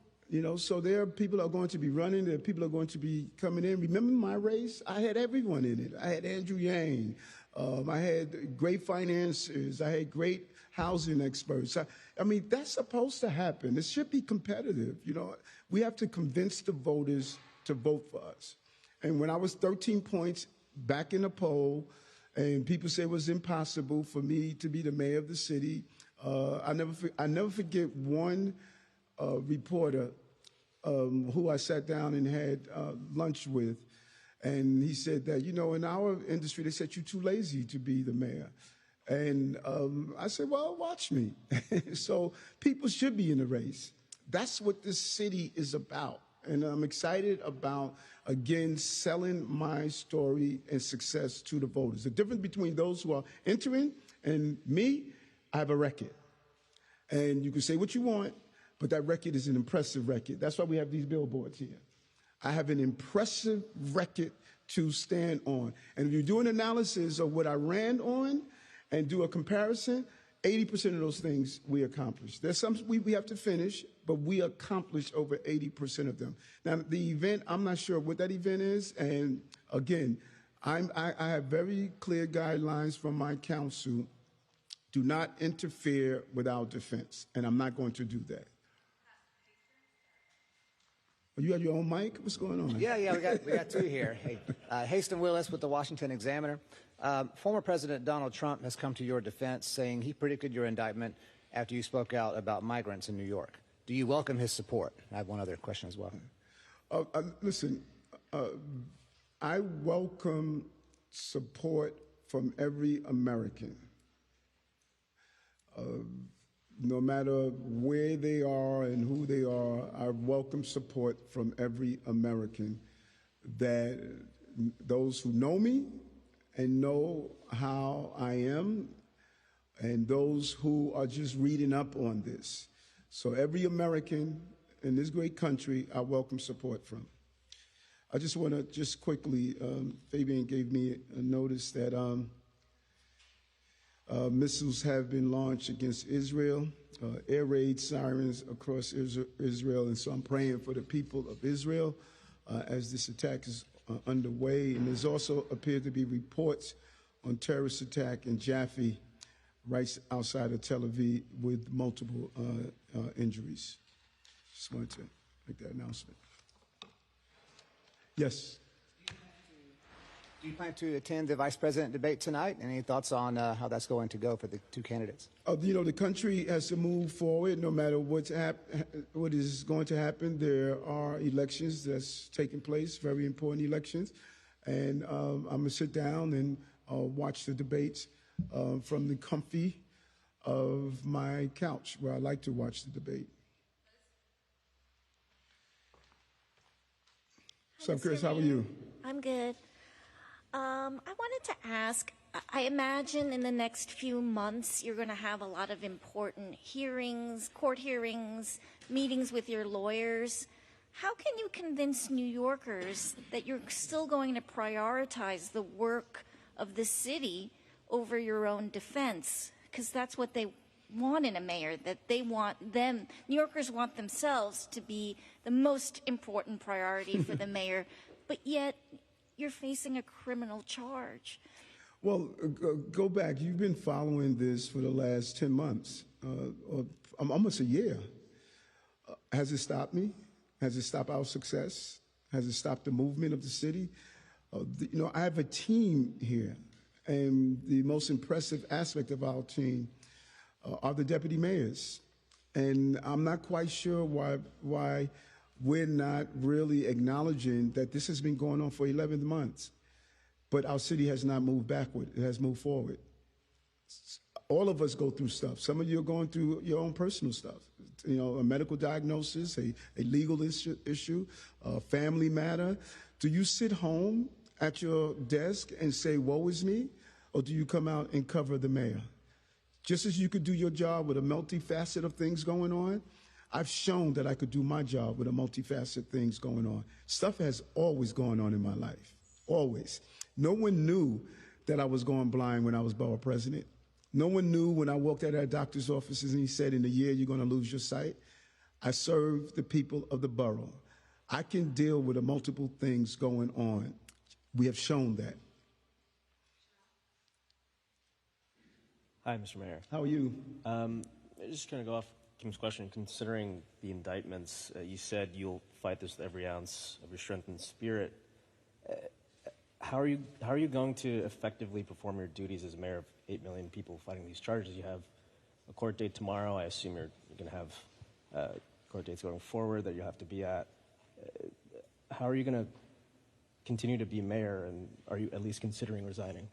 A: So there are people that are going to be running, there are people that are going to be coming in. Remember my race? I had everyone in it. I had Andrew Yang. I had great financiers. I had great housing experts. I mean, that's supposed to happen. It should be competitive. We have to convince the voters to vote for us. And when I was 13 points back in the poll, And people say it was impossible for me to be the mayor of the city. I never forget one reporter who I sat down and had lunch with. And he said that, you know, in our industry, they said you're too lazy to be the mayor. And I said, well, watch me. So people should be in the race. That's what this city is about. And I'm excited about, again, selling my story and success to the voters. The difference between those who are entering and me, I have a record. And you can say what you want, but that record is an impressive record. That's why we have these billboards here. I have an impressive record to stand on. And if you do an analysis of what I ran on and do a comparison, 80% of those things we accomplished. There's some we have to finish, but we accomplished over 80% of them. Now, the event, I'm not sure what that event is. And again, I have very clear guidelines from my counsel. Do not interfere with our defense. And I'm not going to do that. You have your own mic? What's going on?
F: Yeah, we got two here. Hey, Haston Willis with the Washington Examiner. Former President Donald Trump has come to your defense, saying he predicted your indictment after you spoke out about migrants in New York. Do you welcome his support? I have one other question as well.
A: Listen, I welcome support from every American. No matter where they are and who they are, I welcome support from every American, that those who know me and know how I am, and those who are just reading up on this. So every American in this great country, I welcome support from. I just want to just quickly, Fabian gave me a notice that missiles have been launched against Israel, air raid sirens across Israel, and so I'm praying for the people of Israel as this attack is underway. And there's also appeared to be reports on terrorist attack in Jaffa, right outside of Tel Aviv, with multiple injuries. Just wanted to make that announcement. Yes.
F: Do you plan to attend the vice president debate tonight? Any thoughts on how that's going to go for the two candidates?
A: You know, the country has to move forward no matter what is going to happen. There are elections that's taking place, very important elections. And I'm going to sit down and watch the debates from the comfy of my couch, where I like to watch the debate. So, Chris, how are you?
G: I'm good. I wanted to ask, I imagine in the next few months you're going to have a lot of important hearings, court hearings, meetings with your lawyers. How can you convince New Yorkers that you're still going to prioritize the work of the city over your own defense? Because that's what they want in a mayor, that they want them, New Yorkers want themselves to be the most important priority for the mayor, but yet you're facing a criminal charge.
A: Well, go back. You've been following this for the last 10 months, or almost a year. Has it stopped me? Has it stopped our success? Has it stopped the movement of the city? You know, I have a team here, and the most impressive aspect of our team are the deputy mayors. And I'm not quite sure why we're not really acknowledging that this has been going on for 11 months. But our city has not moved backward. It has moved forward. All of us go through stuff. Some of you are going through your own personal stuff. You know, a medical diagnosis, a legal issue, a family matter. Do you sit home at your desk and say, woe is me? Or do you come out and cover the mayor? Just as you could do your job with a multifaceted of things going on, I've shown that I could do my job with a multifaceted things going on. Stuff has always gone on in my life, always. No one knew that I was going blind when I was borough president. No one knew when I walked out of doctor's offices and he said, in a year, you're going to lose your sight. I serve the people of the borough. I can deal with the multiple things going on. We have shown that.
H: Hi, Mr. Mayor.
A: How are you?
H: Just going to go off Kim's question. Considering the indictments, you said you'll fight this with every ounce of your strength and spirit. how are you going to effectively perform your duties as mayor of 8 million people fighting these charges? You have a court date tomorrow. I assume you're going to have court dates going forward that you have to be at. How are you going to continue to be mayor, and are you at least considering resigning?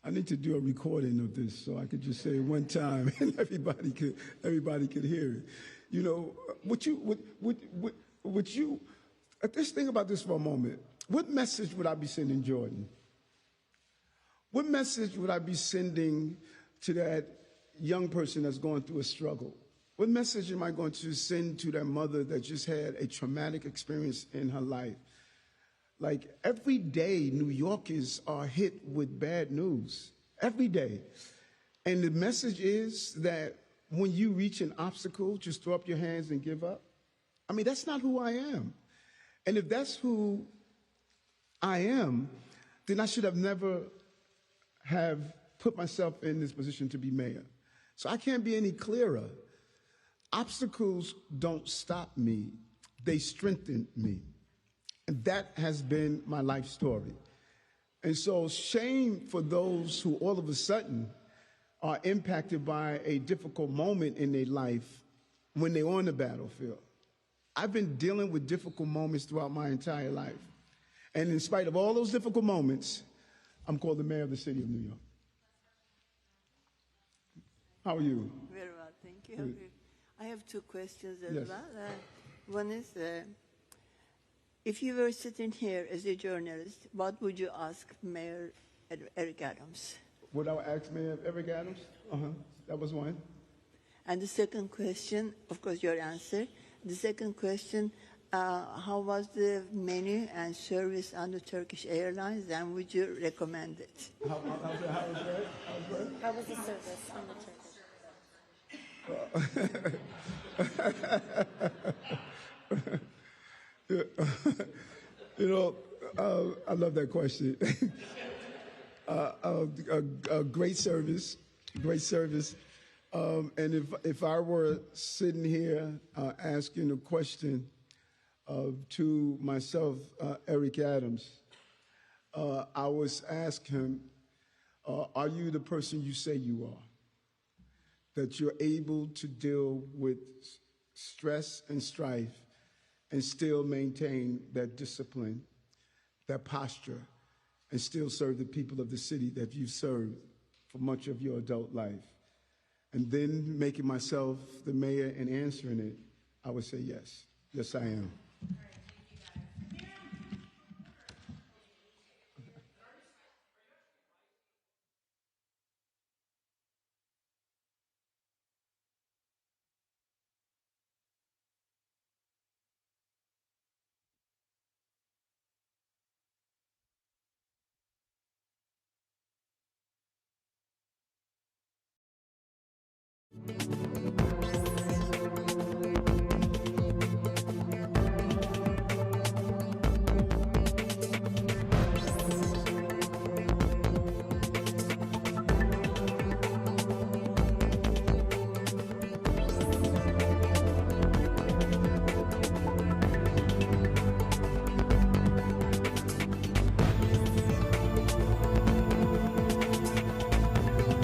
A: I need to do a recording of this so I could just say it one time and everybody could hear it. You know, just think about this for a moment. What message would I be sending Jordan? What message would I be sending to that young person that's going through a struggle? What message am I going to send to that mother that just had a traumatic experience in her life? Like every day, New Yorkers are hit with bad news. Every day. And the message is that when you reach an obstacle, just throw up your hands and give up. I mean, that's not who I am. And if that's who I am, then I should have never have put myself in this position to be mayor. So I can't be any clearer. Obstacles don't stop me. They strengthen me. And that has been my life story. And so shame for those who all of a sudden are impacted by a difficult moment in their life when they're on the battlefield. I've been dealing with difficult moments throughout my entire life. And in spite of all those difficult moments, I'm called the mayor of the city of New York. How are you?
I: Very well, thank you.
A: Good.
I: I have two questions as
A: Yes.
I: well. One is, if you were sitting here as a journalist, what would you ask Mayor Eric Adams?
A: Would I ask Mayor Eric Adams? That was one.
I: And the second question, of course, your answer. The second question, how was the menu and service on the Turkish Airlines, and would you recommend it?
G: How was the service on the
A: You know, I love that question. Great service, great service. And if I were sitting here asking a question to myself, Eric Adams, I would ask him, are you the person you say you are? That you're able to deal with stress and strife and still maintain that discipline, that posture, and still serve the people of the city that you've served for much of your adult life. And then making myself the mayor and answering it, I would say yes. Yes, I am.